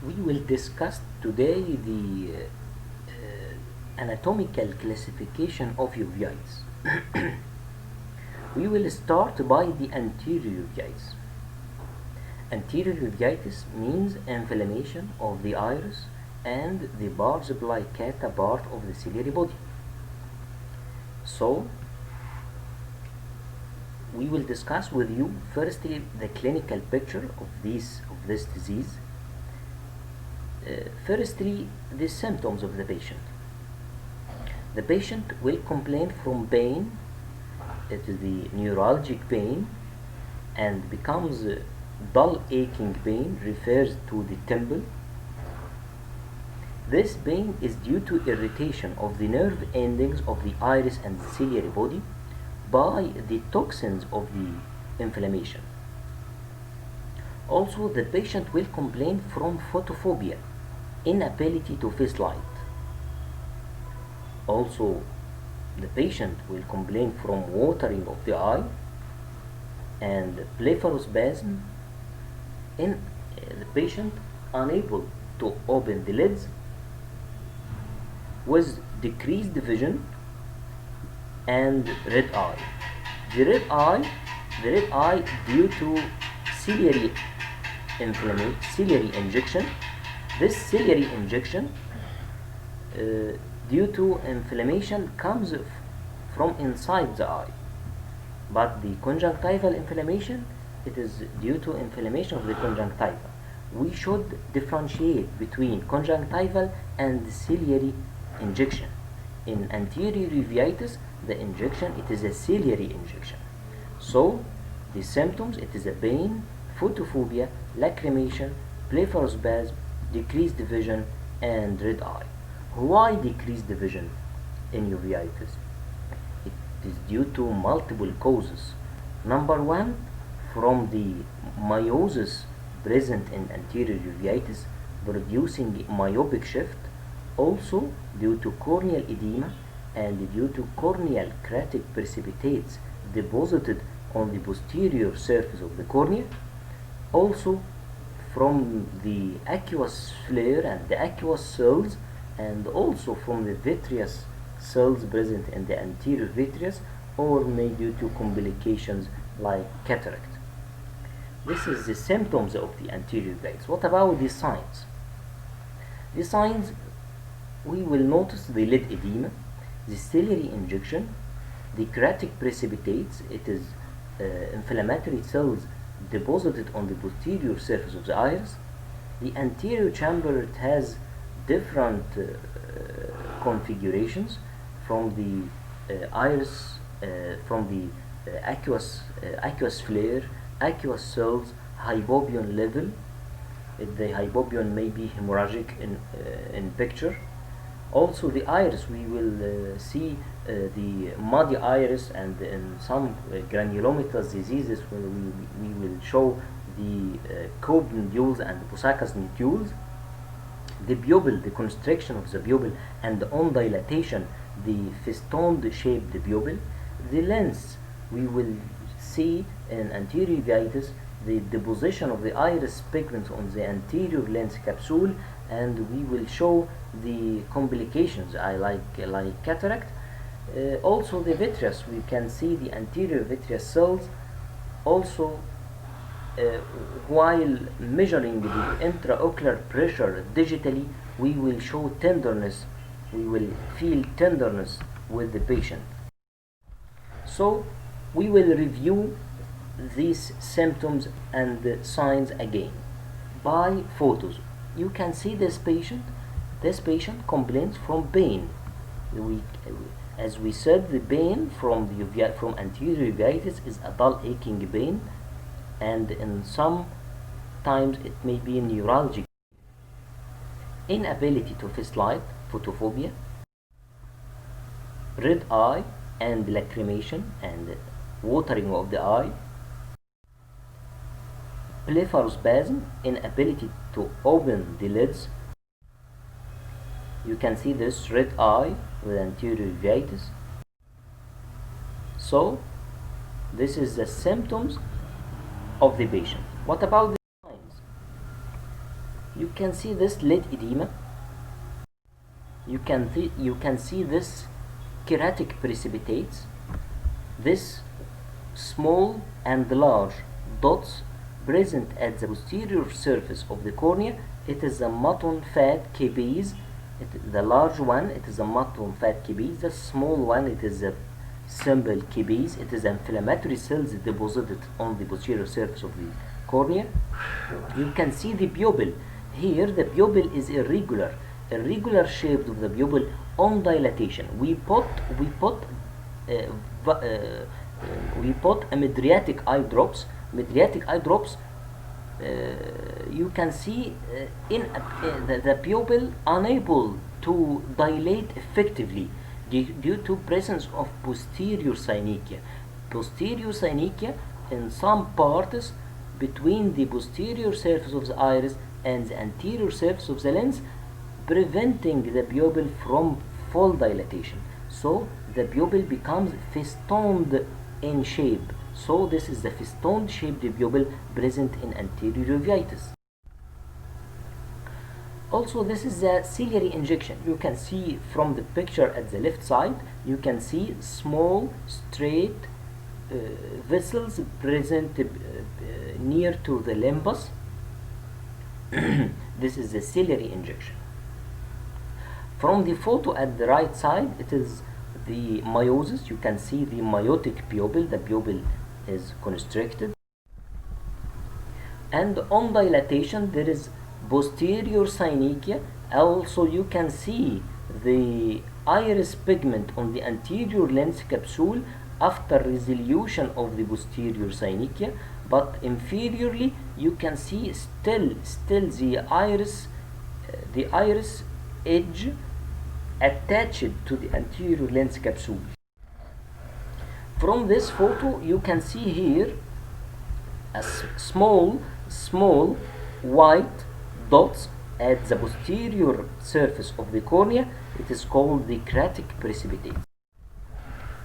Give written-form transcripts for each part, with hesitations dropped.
We will discuss today the anatomical classification of uveitis. We will start by the anterior uveitis. Anterior uveitis means inflammation of the iris and the pars plicata part of the ciliary body. So, we will discuss with you firstly the clinical picture of this disease. Firstly, the symptoms of the patient. The patient will complain from pain. It is the neuralgic pain and becomes dull aching pain, refers to the temple. This pain is due to irritation of the nerve endings of the iris and the ciliary body by the toxins of the inflammation. Also, the patient will complain from photophobia, inability to face light. Also, the patient will complain from watering of the eye and blepharospasm in the patient unable to open the lids with decreased vision and red eye. The red eye due to ciliary injection. This ciliary injection due to inflammation comes from inside the eye, but the conjunctival inflammation, it is due to inflammation of the conjunctiva. We should differentiate between conjunctival and ciliary injection. In anterior uveitis, the injection, it is a ciliary injection. So the symptoms, it is a pain, photophobia, lacrimation, blepharospasm, decreased vision and red eye. Why decreased vision in uveitis? It is due to multiple causes. Number one, from the meiosis present in anterior uveitis producing myopic shift, also due to corneal edema and due to corneal cratic precipitates deposited on the posterior surface of the cornea, also from the aqueous flare and the aqueous cells, and also from the vitreous cells present in the anterior vitreous, or may due to complications like cataract. This is the symptoms of the anterior uveitis. What about the signs? The signs, we will notice the lid edema, the ciliary injection, the cratic precipitates, it is inflammatory cells deposited on the posterior surface of the iris. The anterior chamber, it has different configurations from the iris, from the aqueous flare, aqueous cells, hypobion level. The hypobion may be hemorrhagic in picture. Also the iris, we will see the muddy iris, and in some granulomatous diseases where we will show the Cobb nodules and Bousakas nodules. The pupil, the constriction of the pupil, and on dilatation, the festoned shaped pupil. The lens, we will see in anterior uveitis the deposition of the iris pigment on the anterior lens capsule, and we will show the complications like cataract. Also the vitreous, we can see the anterior vitreous cells. Also while measuring the intraocular pressure digitally, we will show tenderness, we will feel tenderness with the patient. So we will review these symptoms and signs again by photos. You can see this patient complains from pain. As we said, the pain from anterior uveitis is a dull aching pain, and in some times it may be neuralgic. Inability to face light, photophobia, red eye and lacrimation and watering of the eye, blepharospasm, inability to open the lids. You can see this red eye with anterior uveitis. So this is the symptoms of the patient. What about the signs? You can see this lid edema. You can see this keratic precipitates. This small and large dots present at the posterior surface of the cornea. It is a mutton fat capiz. The large one, it is a mutton fat capiz. The small one, it is a simple capiz. It is inflammatory cells deposited on the posterior surface of the cornea. You can see the pupil. Here the pupil is irregular shape of the pupil on dilatation. We put a mydriatic eye drops. You can see the pupil unable to dilate effectively due to presence of posterior synechia. Posterior synechia in some parts between the posterior surface of the iris and the anterior surface of the lens, preventing the pupil from full dilatation. So the pupil becomes festooned in shape. So this is the festooned shaped pupil present in anterior uveitis. Also, this is the ciliary injection. You can see from the picture at the left side, you can see small straight vessels present near to the limbus. This is the ciliary injection. From the photo at the right side, it is the meiosis. You can see the meiotic pupil. The pupil is constricted. And on dilatation, there is posterior synechia. Also, you can see the iris pigment on the anterior lens capsule after resolution of the posterior synechia, but inferiorly you can see still the iris edge attached to the anterior lens capsule. From this photo, you can see here a small white dots at the posterior surface of the cornea. It is called the keratic precipitates.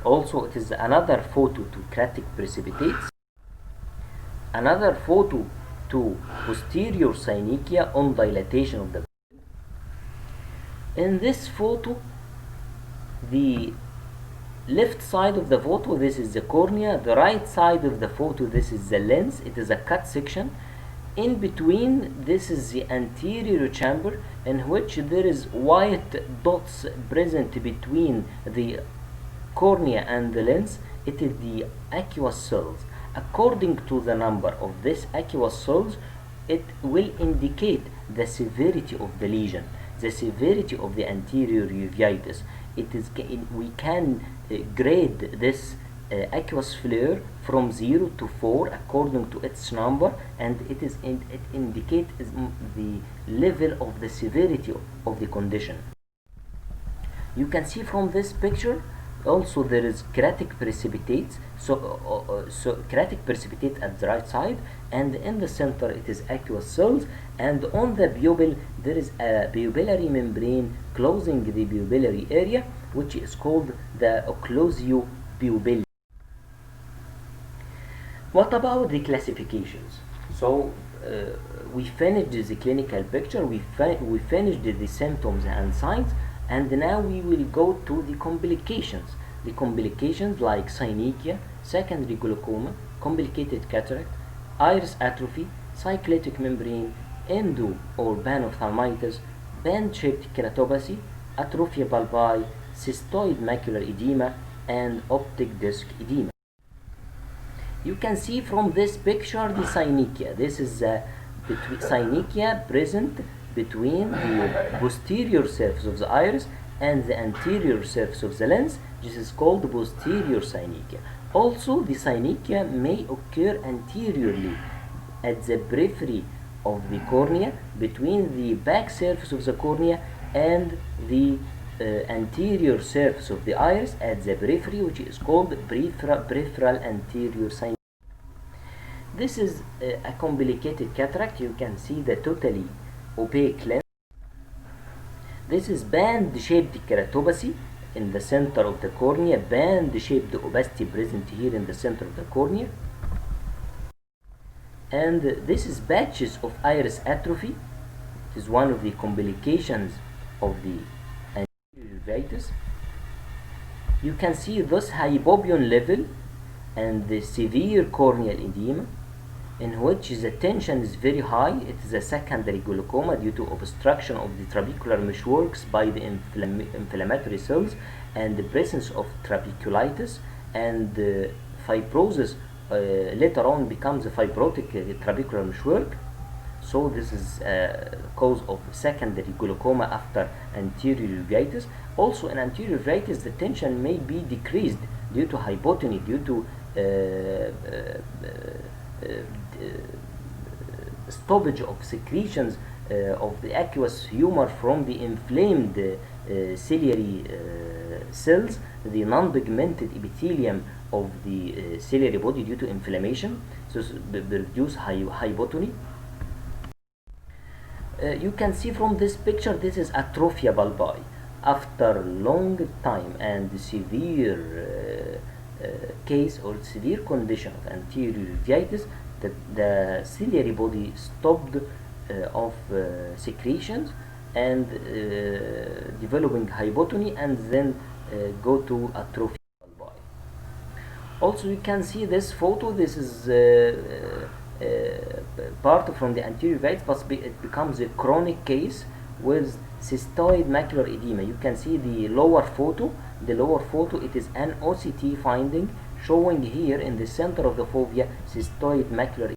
Also, it is another photo to keratic precipitates. Another photo to posterior synechia on dilatation of the. In this photo, the left side of the photo, this is the cornea. The right side of the photo, this is the lens. It is a cut section. In between, this is the anterior chamber, in which there is white dots present between the cornea and the lens. It is the aqueous cells. According to the number of these aqueous cells, it will indicate the severity of the lesion, the severity of the anterior uveitis. We can grade this aqueous flare from 0 to 4 according to its number, and it indicates the level of the severity of the condition. You can see from this picture also there is keratic precipitates. So keratic precipitate at the right side, and in the center it is aqueous cells, and on the pupil there is a pupillary membrane closing the pupillary area, which is called the occlusio pupillae. What about the classifications? So we finished the clinical picture, we finished the symptoms and signs, and now we will go to the complications. The complications like synechia, secondary glaucoma, complicated cataract, iris atrophy, cyclitic membrane, endo or panophthalmitis, band-shaped keratopathy, atrophia bulbi, cystoid macular edema, and optic disc edema. You can see from this picture the synechia. This is synechia present between the posterior surface of the iris and the anterior surface of the lens. This is called posterior synechia. Also, the synechia may occur anteriorly at the periphery of the cornea, between the back surface of the cornea and the anterior surface of the iris at the periphery, which is called peripheral anterior synechia. This is a complicated cataract. You can see the totally opaque lens. This is band-shaped keratopathy in the center of the cornea, band-shaped opacity present here in the center of the cornea. And this is patches of iris atrophy It is one of the complications of the anterior uveitis. You can see this hypopion level and the severe corneal edema in which the tension is very high. It is a secondary glaucoma due to obstruction of the trabecular meshworks by the inflammatory cells and the presence of trabeculitis, and fibrosis later on becomes a fibrotic trabecular meshwork. So this is a cause of secondary glaucoma after anterior uveitis. Also in anterior uveitis, the tension may be decreased due to hypotony, due to stoppage of secretions of the aqueous humor from the inflamed ciliary cells, the non-pigmented epithelium of the ciliary body due to inflammation. So produce hypotony. You can see from this picture, this is atrophia bulbi. After long time and severe case or severe condition of anterior uveitis, the ciliary body stopped of secretions and developing hypotony, and then go to atrophia bulbi. Also, you can see this photo. This is part from the anterior uveitis, but it becomes a chronic case with cystoid macular edema. You can see the lower photo. The lower photo, it is an OCT finding showing here in the center of the fovea cystoid macular edema.